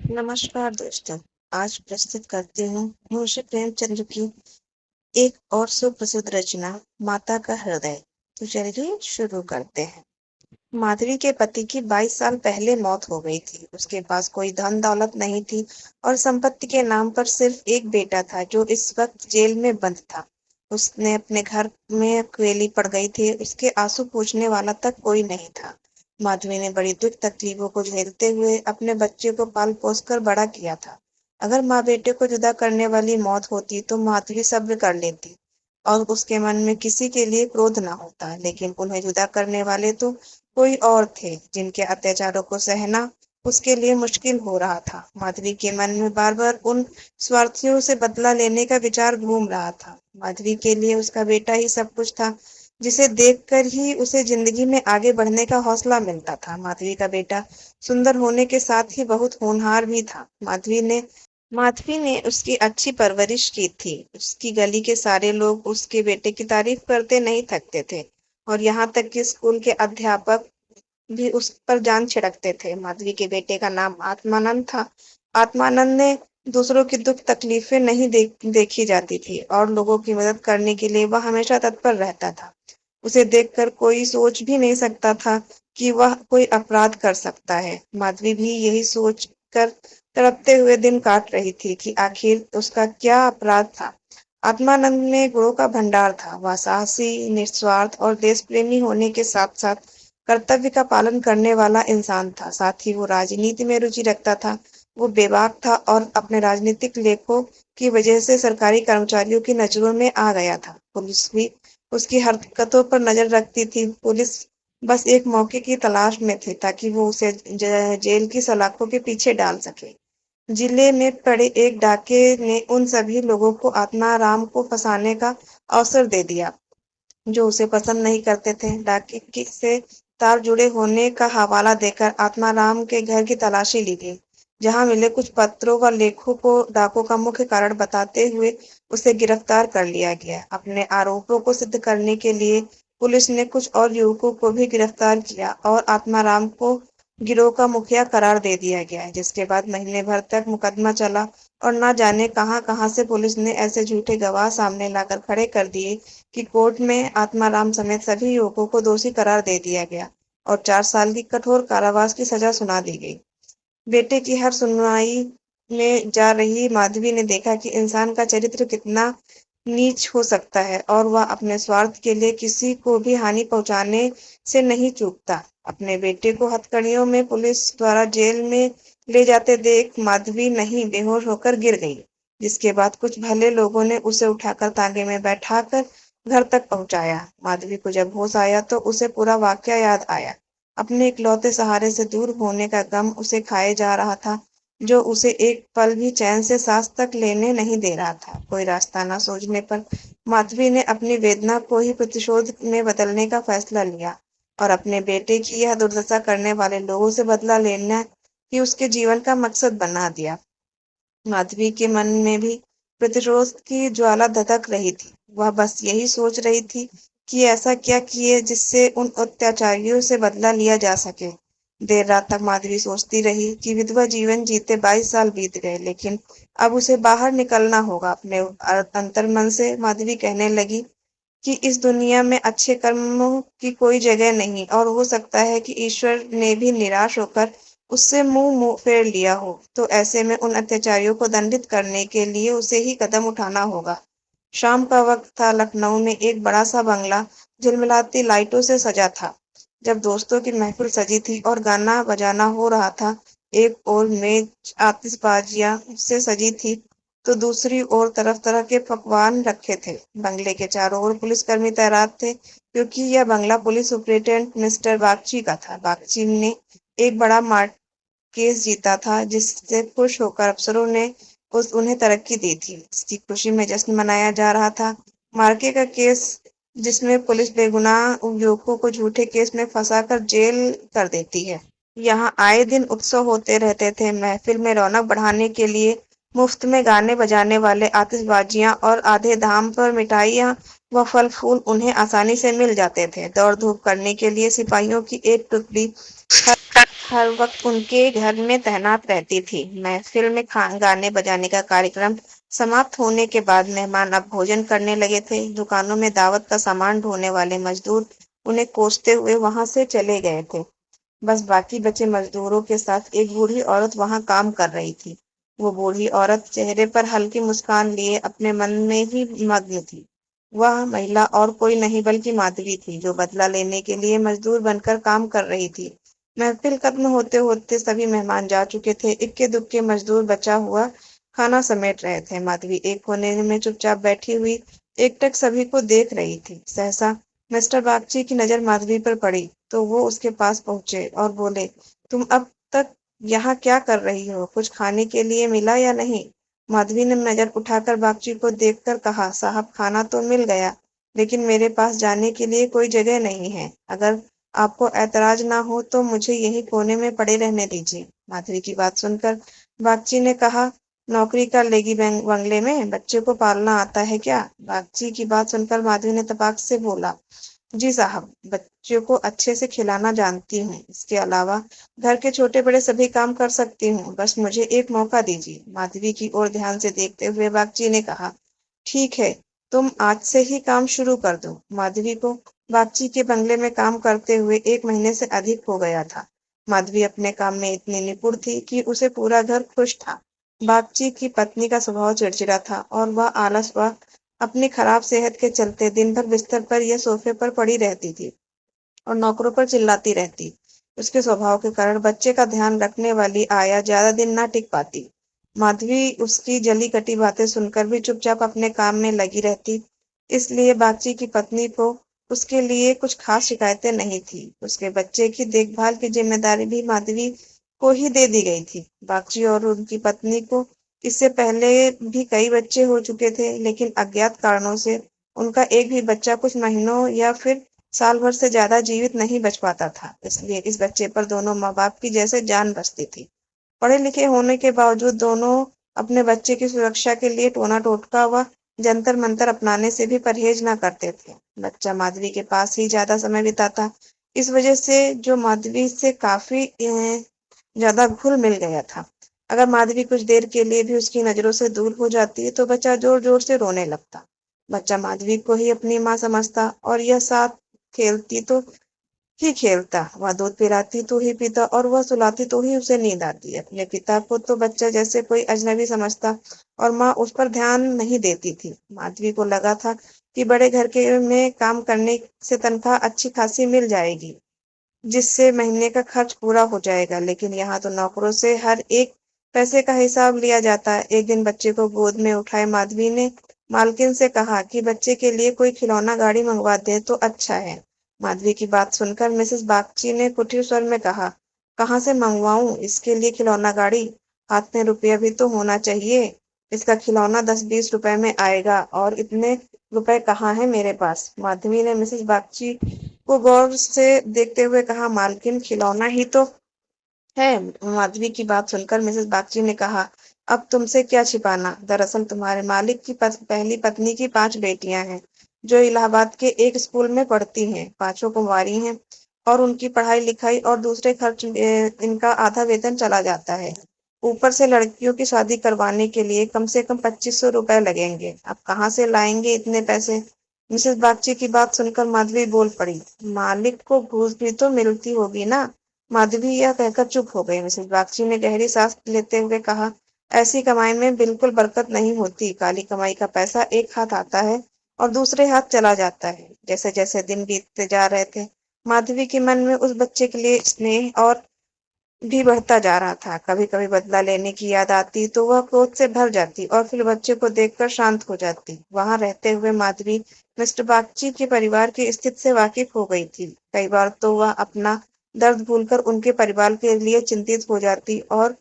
नमस्कार दोस्तों। आज प्रस्तुत करती हूँ मुंशी प्रेमचंद्र की एक और सुप्रसिद्ध रचना माता का हृदय। तो चलिए शुरू करते हैं। माधवी के पति की 22 साल पहले मौत हो गई थी। उसके पास कोई धन दौलत नहीं थी और संपत्ति के नाम पर सिर्फ एक बेटा था जो इस वक्त जेल में बंद था। उसने अपने घर में अकेली पड़ गई थी। उसके आंसू पूछने वाला तक कोई नहीं था। माधवी ने बड़ी दुख तकलीफों को झेलते हुए अपने बच्चे को पाल पोस कर बड़ा किया था। अगर माँ बेटे को जुदा करने वाली मौत होती तो माधवी सब्र कर लेती और उसके मन में किसी के लिए क्रोध ना होता, लेकिन उन्हें जुदा करने वाले तो कोई और थे जिनके अत्याचारों को सहना उसके लिए मुश्किल हो रहा था। माधवी के मन में बार बार उन स्वार्थियों से बदला लेने का विचार घूम रहा था। माधवी के लिए उसका बेटा ही सब कुछ था, जिसे देखकर ही उसे जिंदगी में आगे बढ़ने का हौसला मिलता था। माधवी का बेटा सुंदर होने के साथ ही बहुत होनहार भी था। माधवी ने उसकी अच्छी परवरिश की थी। उसकी गली के सारे लोग उसके बेटे की तारीफ करते नहीं थकते थे और यहाँ तक कि स्कूल के अध्यापक भी उस पर जान छिड़कते थे। माधवी के बेटे का नाम आत्मानंद था। आत्मानंद ने दूसरों की दुख तकलीफें नहीं देखी जाती थी और लोगों की मदद करने के लिए वह हमेशा तत्पर रहता था। उसे देखकर कोई सोच भी नहीं सकता था कि वह कोई अपराध कर सकता है। माधवी भी यही सोच कर तड़पते हुए दिन काट रही थी कि आखिर उसका क्या अपराध था। आत्मानंद में गुणों का भंडार था। वह साहसी, निस्वार्थ और देश प्रेमी होने के साथ साथ कर्तव्य का पालन करने वाला इंसान था। साथ ही वो राजनीति में रुचि रखता था। वो बेबाक था और अपने राजनीतिक लेखों की वजह से सरकारी कर्मचारियों की नजरों में आ गया था। पुलिस भी उसकी हरकतों पर नजर रखती थी। पुलिस बस एक मौके की तलाश में थी ताकि वो उसे जेल की सलाखों के पीछे डाल सके। जिले में पड़े एक डाके ने उन सभी लोगों को आत्माराम को फंसाने का अवसर दे दिया जो उसे पसंद नहीं करते थे। से तार जुड़े होने का हवाला देकर आत्माराम के घर की तलाशी ली गई। जहां मिले कुछ पत्रों व लेखों को डाकों का मुख्य कारण बताते हुए उसे गिरफ्तार कर लिया गया। अपने आरोपों को सिद्ध करने के लिए पुलिस ने कुछ और युवकों को भी गिरफ्तार किया और आत्माराम को गिरोह का मुखिया करार दे दिया गया, जिसके बाद महीने भर तक मुकदमा चला और न जाने कहां-कहां से पुलिस ने ऐसे झूठे गवाह सामने लाकर खड़े कर दिए कि कोर्ट में आत्माराम समेत सभी युवकों को दोषी करार दे दिया गया और 4 साल की कठोर कारावास की सजा सुना दी गई। बेटे की हर सुनवाई में जा रही माधवी ने देखा कि इंसान का चरित्र कितना नीच हो सकता है और वह अपने स्वार्थ के लिए किसी को भी हानि पहुंचाने से नहीं चूकता। अपने बेटे को हथकड़ियों में पुलिस द्वारा जेल में ले जाते देख माधवी नहीं बेहोश होकर गिर गई, जिसके बाद कुछ भले लोगों ने उसे उठाकर तांगे में बैठाकर घर तक पहुंचाया। माधवी को जब होश आया तो उसे पूरा वाकया याद आया। अपने इकलौते सहारे से दूर होने का गम उसे खाए जा रहा था, जो उसे एक पल भी चैन से सांस तक लेने नहीं दे रहा था। कोई रास्ता न सूझने पर माधवी ने अपनी वेदना को ही प्रतिशोध में बदलने का फैसला लिया और अपने बेटे की यह दुर्दशा करने वाले लोगों से बदला लेना ही उसके जीवन का मकसद बना दिया। माधवी के मन में भी प्रतिशोध की ज्वाला धधक रही थी। वह बस यही सोच रही थी कि ऐसा क्या किए जिससे उन अत्याचारियों से बदला लिया जा सके। देर रात तक माधवी सोचती रही कि विधवा जीवन जीते 22 साल बीत गए, लेकिन अब उसे बाहर निकलना होगा। अपने अंतर्मन से माधवी कहने लगी कि इस दुनिया में अच्छे कर्मों की कोई जगह नहीं और हो सकता है कि ईश्वर ने भी निराश होकर उससे मुंह फेर लिया हो। तो ऐसे में उन अत्याचारियों को दंडित करने के लिए उसे ही कदम उठाना होगा। शाम का वक्त था। लखनऊ में एक बड़ा सा बंगला झिलमिलाती लाइटों से सजा था। जब दोस्तों की महफिल सजी थी और गाना बजाना हो रहा था, एक ओर मेज आतिशबाजियां से सजी थी तो दूसरी ओर तरह-तरह के पकवान रखे थे। बंगले के चारों ओर पुलिसकर्मी तैनात थे, क्योंकि यह बंगला पुलिस सुपरिटेंडेंट मिस्टर बागची का था। बागची ने एक बड़ा मार्ट केस जीता था, जिससे खुश होकर अफसरों ने उन्हें तरक्की दी थी। इसकी खुशी में जश्न मनाया जा रहा था। मार्के का केस, जिसमें पुलिस बेगुनाह युवकों को झूठे केस में फंसाकर जेल कर देती है। यहाँ आए दिन उत्सव होते रहते थे। महफिल में रौनक बढ़ाने के लिए मुफ्त में गाने बजाने वाले आतिशबाजियां और आधे दाम पर मिठाइयां व फल फूल उन्हें आसानी से मिल जाते थे। दौड़ धूप करने के लिए सिपाहियों की एक टुकड़ी हर वक्त उनके घर में तैनात रहती थी। महफिल में गाने बजाने का कार्यक्रम समाप्त होने के बाद मेहमान अब भोजन करने लगे थे। दुकानों में दावत का सामान ढोने वाले मजदूर उन्हें कोसते हुए वहां से चले गए थे। बस बाकी बचे मजदूरों के साथ एक बूढ़ी औरत वहां काम कर रही थी। वो बूढ़ी औरत चेहरे पर हल्की मुस्कान लिए अपने मन में ही मग्न थी। वह महिला और कोई नहीं बल्कि माधवी थी, जो बदला लेने के लिए मजदूर बनकर काम कर रही थी। महफिल खत्म होते होते सभी मेहमान जा चुके थे। इक्के दुक्के मजदूर बचा हुआ खाना समेट रहे थे। माधवी एक कोने में चुपचाप बैठी हुई एकटक सभी को देख रही थी। सहसा मिस्टर बागची की नजर माधवी पर पड़ी तो वो उसके पास पहुंचे और बोले, तुम अब तक यहाँ क्या कर रही हो? कुछ खाने के लिए मिला या नहीं? माधवी ने नजर उठाकर बागची को देखकर कहा, साहब खाना तो मिल गया, लेकिन मेरे पास जाने के लिए कोई जगह नहीं है। अगर आपको ऐतराज ना हो तो मुझे यही कोने में पड़े रहने दीजिए। माधवी की बात सुनकर बागची ने कहा, नौकरी कर लेगी बंगले में, बच्चे को पालना आता है क्या? बागची की बात सुनकर माधवी ने तपाक से बोला, जी साहब, बच्चों को अच्छे से खिलाना जानती हूँ। इसके अलावा घर के छोटे बड़े सभी काम कर सकती हूँ। बस मुझे एक मौका दीजिए। माधवी की ओर ध्यान से देखते हुए बागची ने कहा, ठीक है, तुम आज से ही काम शुरू कर दो। माधवी को बागची के बंगले में काम करते हुए 1 महीने से अधिक हो गया था। माधवी अपने काम में इतनी निपुण थी कि उसे पूरा घर खुश था। बागची की पत्नी का स्वभाव चिड़चिड़ा था और वह आलस व अपनी खराब सेहत के चलते दिन भर बिस्तर पर या सोफे पर पड़ी रहती थी और नौकरों पर चिल्लाती रहती। उसके स्वभाव के कारण बच्चे का ध्यान रखने वाली आया ज्यादा दिन ना टिक पाती। माधवी उसकी जली कटी बातें सुनकर भी चुपचाप अपने काम में लगी रहती। इसलिए बागची की पत्नी को उसके लिए कुछ खास शिकायतें नहीं थी। उसके बच्चे की देखभाल की जिम्मेदारी भी माधवी को ही दे दी गई थी। बागची और उनकी पत्नी को इससे पहले भी कई बच्चे हो चुके थे, लेकिन अज्ञात कारणों से उनका एक भी बच्चा कुछ महीनों या फिर साल भर से ज्यादा जीवित नहीं बच पाता था। इसलिए इस बच्चे पर दोनों माँ बाप की जैसे जान बसती थी। पढ़े लिखे होने के बावजूद दोनों अपने बच्चे की सुरक्षा के लिए टोना टोटका व जंतर मंतर अपनाने से भी परहेज न करते थे। बच्चा माधवी के पास ही ज्यादा समय बिताता। इस वजह से जो माधवी से काफी ज्यादा घुल मिल गया था। अगर माधवी कुछ देर के लिए भी उसकी नजरों से दूर हो जाती तो बच्चा जोर जोर से रोने लगता। बच्चा माधवी को ही अपनी माँ समझता और यह साथ खेलती तो ही खेलता, वह दूध पिलाती तो ही पीता और वह सुलाती तो ही उसे नींद आती। अपने पिता को तो बच्चा जैसे कोई अजनबी समझता और माँ उस पर ध्यान नहीं देती थी। माधवी को लगा था कि बड़े घर के में काम करने से तनख्वाह अच्छी खासी मिल जाएगी, जिससे महीने का खर्च पूरा हो जाएगा, लेकिन यहाँ तो नौकरों से हर एक पैसे का हिसाब लिया जाता है। एक दिन बच्चे को गोद में उठाए माधवी ने मालकिन से कहा कि बच्चे के लिए कोई खिलौना गाड़ी मंगवा दे तो अच्छा है। माधवी की बात सुनकर मिसेस बागची ने कुटिल स्वर में कहा, कहाँ से मंगवाऊं इसके लिए खिलौना गाड़ी? हाथ में रुपया भी तो होना चाहिए। इसका खिलौना 10-20 रुपए में आएगा और इतने रुपए कहाँ है मेरे पास? माधवी ने मिसेस बागची को गौर से देखते हुए कहा, मालकिन खिलौना ही तो है। माधवी की बात सुनकर मिसेस बागची ने कहा, अब तुमसे क्या छिपाना? दरअसल तुम्हारे मालिक की पहली पत्नी की 5 बेटियां हैं, जो इलाहाबाद के एक स्कूल में पढ़ती हैं। 5 कुंवारी हैं और उनकी पढ़ाई लिखाई और दूसरे खर्च इनका आधा वेतन चला जाता है। ऊपर से लड़कियों की शादी करवाने के लिए कम से कम 2500 रुपए लगेंगे। अब कहाँ से लाएंगे इतने पैसे? मिसेस बागची की बात सुनकर माधवी बोल पड़ी, मालिक को घूस भी तो मिलती होगी ना? माधवी यह कहकर चुप हो गई। मिसेस बागची ने गहरी सांस लेते हुए कहा, ऐसी कमाई में बिल्कुल बरकत नहीं होती। काली कमाई का पैसा एक हाथ आता है और दूसरे हाथ चला जाता है। जैसे जैसे दिन बीतते जा रहे थे, माधवी के मन में उस बच्चे के लिए स्नेह और भी बढ़ता जा रहा था। कभी कभी बदला लेने की याद आती तो वह क्रोध से भर जाती और फिर बच्चे को देखकर शांत हो जाती। वहां रहते हुए माधवी मिस्टर बागची के परिवार की स्थिति से वाकिफ हो गई थी। कई बार तो वह अपना दर्द भूलकर उनके परिवार के लिए चिंतित हो जाती और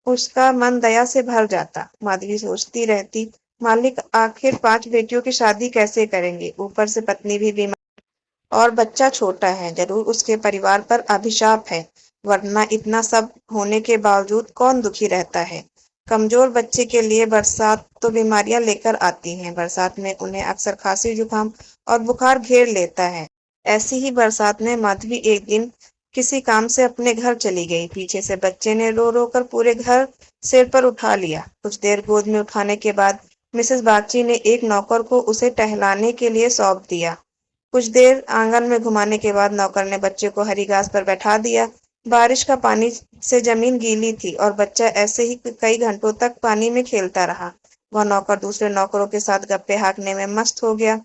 उसका मन दया से भर जाता। माधवी सोचती रहती, मालिक आखिर 5 बेटियों की शादी कैसे करेंगे? ऊपर से पत्नी भी बीमार और बच्चा छोटा है। जरूर उसके परिवार पर अभिशाप है, वरना इतना सब होने के बावजूद कौन दुखी रहता है? कमजोर बच्चे के लिए बरसात तो बीमारियां लेकर आती हैं। बरसात में उन्हें अक्सर खांसी जुकाम और बुखार घेर लेता है। ऐसी ही बरसात में माधवी एक दिन किसी काम से अपने घर चली गई। पीछे से बच्चे ने रो रो कर पूरे घर सिर पर उठा लिया। कुछ देर गोद में उठाने के बाद मिसेस बागची ने एक नौकर को उसे टहलाने के लिए सौंप दिया। कुछ देर आंगन में घुमाने के बाद नौकर ने बच्चे को हरी घास पर बैठा दिया। बारिश का पानी से जमीन गीली थी और बच्चा ऐसे ही कई घंटों तक पानी में खेलता रहा। वह नौकर दूसरे नौकरों के साथ गप्पे हाँकने में मस्त हो गया।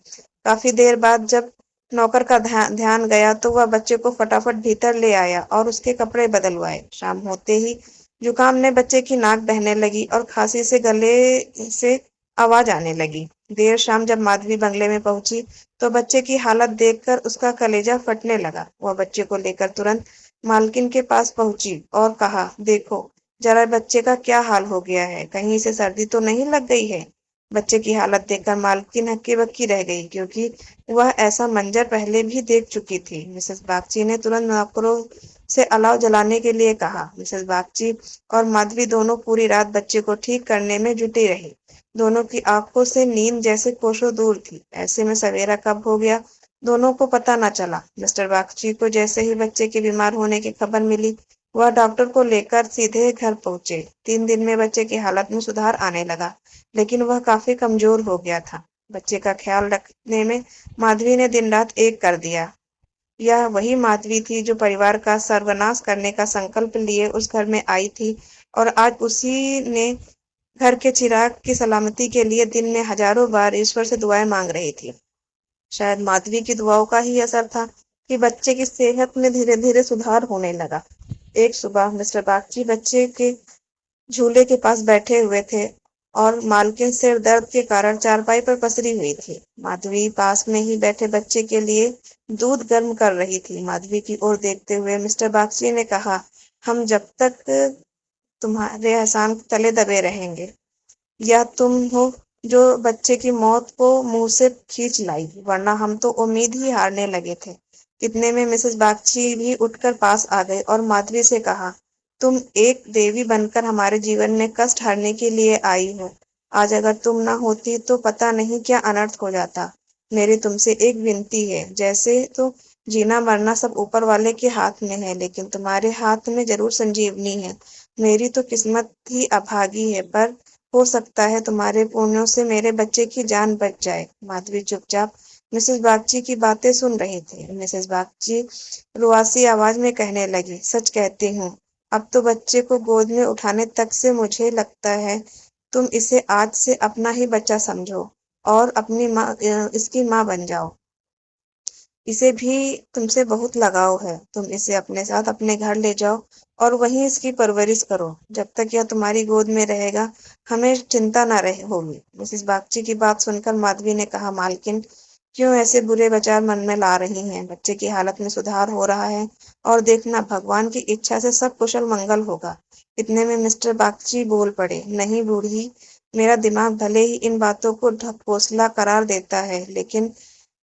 काफी देर बाद जब नौकर का ध्यान गया तो वह बच्चे को फटाफट भीतर ले आया और उसके कपड़े बदलवाए। शाम होते ही जुकाम ने बच्चे की नाक बहने लगी और खांसी से गले से आवाज आने लगी। देर शाम जब माधवी बंगले में पहुंची तो बच्चे की हालत देखकर उसका कलेजा फटने लगा। वह बच्चे को लेकर तुरंत मालकिन के पास पहुंची और कहा, देखो जरा बच्चे का क्या हाल हो गया है, कहीं इसे सर्दी तो नहीं लग गई है। बच्चे की हालत देखकर मालकिन हक्की बक्की रह गई, क्योंकि वह ऐसा मंजर पहले भी देख चुकी थी। मिसेस बागची ने तुरंत नौकरों से अलाव जलाने के लिए कहा। मिसेस बागची और माधवी दोनों पूरी रात बच्चे को ठीक करने में जुटी रही। दोनों की आंखों से नींद जैसे कोसों दूर थी। ऐसे में सवेरा कब हो गया दोनों को पता न चला। मिस्टर बागची को जैसे ही बच्चे के बीमार होने की खबर मिली, वह डॉक्टर को लेकर सीधे घर पहुंचे। 3 दिन में बच्चे की हालत में सुधार आने लगा, लेकिन वह काफी कमजोर हो गया था। बच्चे का ख्याल रखने में माधवी ने दिन रात एक कर दिया। यह वही माधवी थी जो परिवार का सर्वनाश करने का संकल्प लिए उस घर में आई थी, और आज उसी ने घर के चिराग की सलामती के लिए दिन में हजारों बार ईश्वर से दुआएं मांग रही थी। शायद माधवी की दुआओं का ही असर था कि बच्चे की सेहत में धीरे धीरे सुधार होने लगा। एक सुबह मिस्टर बागची बच्चे के झूले के पास बैठे हुए थे और मालकिन सिर दर्द के कारण चारपाई पर पसरी हुई थी। माधवी पास में ही बैठे बच्चे के लिए दूध गर्म कर रही थी। माधवी की ओर देखते हुए मिस्टर बागची ने कहा, हम जब तक तुम्हारे एहसान तले दबे रहेंगे। या तुम हो जो बच्चे की मौत को मुंह से खींच लाई, वरना हम तो उम्मीद ही हारने लगे थे। इतने में मिसेस बागची भी उठकर पास आ गई और माधवी से कहा, तुम एक देवी बनकर हमारे जीवन में कष्ट हरने के लिए आई हो। आज अगर तुम ना होती तो पता नहीं क्या अनर्थ हो जाता। मेरी तुमसे एक विनती है, जैसे तो जीना मरना सब ऊपर वाले के हाथ में है, लेकिन तुम्हारे हाथ में जरूर संजीवनी है। मेरी तो किस्मत ही अभागी है, पर हो सकता है तुम्हारे पुण्यों से मेरे बच्चे की जान बच जाए। माधवी चुपचाप मिसेस बागची की बातें सुन रही थी। मिसेस बागची रुआसी आवाज में कहने लगी, सच कहती हूँ, अब तो बच्चे को गोद में उठाने तक से मुझे लगता है तुम इसे आज से अपना ही बच्चा समझो और अपनी माँ इसकी माँ बन जाओ। इसे भी तुमसे बहुत लगाव है। तुम इसे अपने साथ अपने घर ले जाओ और वहीं इसकी परवरिश करो। जब तक यह तुम्हारी गोद में रहेगा हमें चिंता न रहे होगी। मिसेस बागची की बात सुनकर माधवी ने कहा, मालकिन क्यों ऐसे बुरे विचार मन में ला रही हैं? बच्चे की हालत में सुधार हो रहा है और देखना भगवान की इच्छा से सब कुशल मंगल होगा। इतने में मिस्टर बागची बोल पड़े, नहीं बूढ़ी, मेरा दिमाग भले ही इन बातों को ढकोसला करार देता है, लेकिन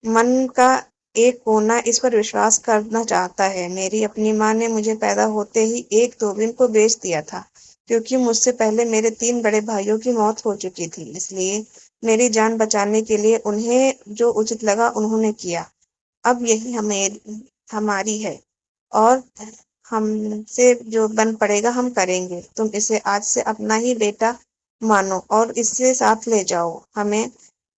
मन का एक कोना इस पर विश्वास करना चाहता है। मेरी अपनी माँ ने मुझे पैदा होते ही एक धोबिन को बेच दिया था, क्योंकि मुझसे पहले मेरे 3 बड़े भाइयों की मौत हो चुकी थी। इसलिए मेरी जान बचाने के लिए उन्हें जो उचित लगा उन्होंने किया। अब यही हमारी है और हमसे जो बन पड़ेगा हम करेंगे। तुम इसे आज से अपना ही बेटा मानो और इससे साथ ले जाओ। हमें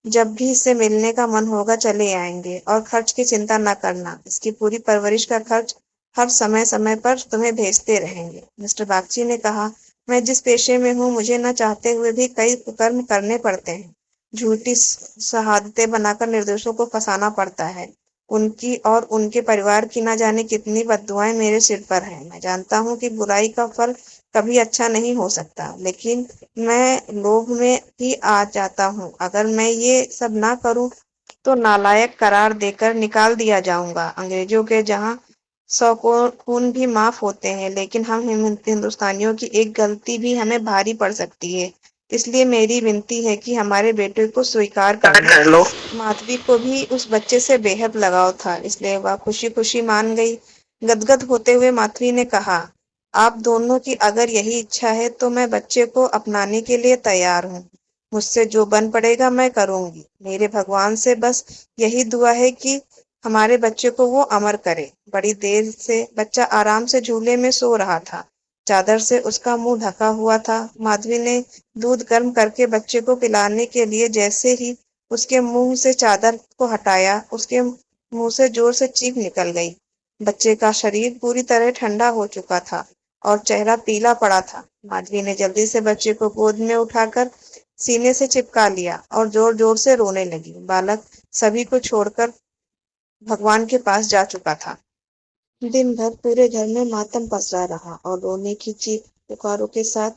जब भी इससे मिलने का मन होगा चले आएंगे, और खर्च की चिंता न करना। इसकी पूरी परवरिश का खर्च हर समय समय पर तुम्हें भेजते रहेंगे। मिस्टर बागची ने कहा, मैं जिस पेशे में हूँ मुझे न चाहते हुए भी कई कुकर्म करने पड़ते हैं। झूठी शहादतें बनाकर निर्दोषों को फंसाना पड़ता है। उनकी और उनके परिवार की न जाने कितनी बद्दुआएं मेरे सिर पर हैं। मैं जानता हूँ कि बुराई का फल कभी अच्छा नहीं हो सकता, लेकिन मैं लोभ में ही आ जाता हूँ। अगर मैं ये सब ना करूँ तो नालायक करार देकर निकाल दिया जाऊंगा। अंग्रेजों के जहाँ 100 खून भी माफ होते हैं, लेकिन हम हिंदुस्तानियों की एक गलती भी हमें भारी पड़ सकती है। इसलिए मेरी विनती है कि हमारे बेटे को स्वीकार कर लो। माधवी को भी उस बच्चे से बेहद लगाव था, इसलिए वह खुशी खुशी मान गई। गदगद होते हुए माधवी ने कहा, आप दोनों की अगर यही इच्छा है तो मैं बच्चे को अपनाने के लिए तैयार हूँ। मुझसे जो बन पड़ेगा मैं करूंगी। मेरे भगवान से बस यही दुआ है कि हमारे बच्चे को वो अमर करे। बड़ी देर से बच्चा आराम से झूले में सो रहा था। चादर से उसका मुंह ढका हुआ था। माधवी ने दूध गर्म करके बच्चे को पिलाने के लिए जैसे ही उसके मुंह से चादर को हटाया, उसके मुंह से जोर से चीख निकल गई। बच्चे का शरीर पूरी तरह ठंडा हो चुका था और चेहरा पीला पड़ा था। माधवी ने जल्दी से बच्चे को गोद में उठाकर सीने से चिपका लिया और जोर जोर से रोने लगी। बालक सभी को छोड़कर भगवान के पास जा चुका था। दिन भर पूरे घर में मातम पसरा रहा और रोने की चीख पुकारों के साथ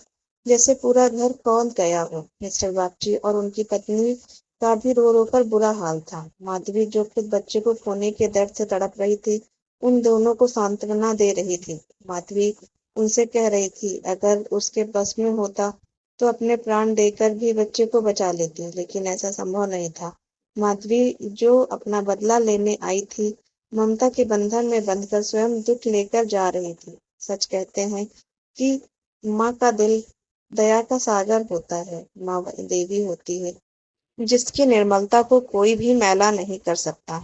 जैसे पूरा घर कौंध गया हो। मिस्टर बागची और उनकी पत्नी का भी रो रो कर बुरा हाल था। माधवी, जो खुद बच्चे को खोने के दर्द से तड़प रही थी, उन दोनों को सांत्वना दे रही थी। माधवी उनसे कह रही थी, अगर उसके बस में होता तो अपने प्राण देकर भी बच्चे को बचा लेती, लेकिन ऐसा संभव नहीं था। माधवी, जो अपना बदला लेने आई थी, ममता के बंधन में बंधकर स्वयं दुख लेकर जा रही थी। सच कहते हैं कि माँ का दिल दया का सागर होता है। माँ वही देवी होती है जिसकी निर्मलता को कोई भी मैला नहीं कर सकता।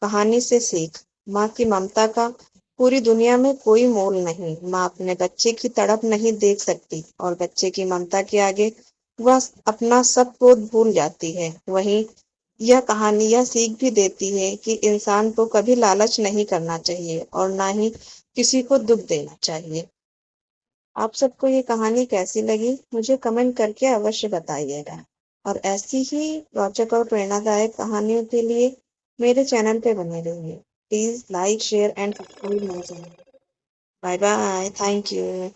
कहानी से सीख। माँ की ममता का पूरी दुनिया में कोई मोल नहीं। माँ अपने बच्चे की तड़प नहीं देख सकती और बच्चे की ममता के आगे वह अपना सब क्रोध भूल जाती है। वहीं यह कहानी यह सीख भी देती है कि इंसान को कभी लालच नहीं करना चाहिए और ना ही किसी को दुख देना चाहिए। आप सबको ये कहानी कैसी लगी, मुझे कमेंट करके अवश्य बताइएगा। और ऐसी ही रोचक और प्रेरणादायक कहानियों के लिए मेरे चैनल पे बने रहिए। Please like, share and subscribe my channel. Bye bye, thank you.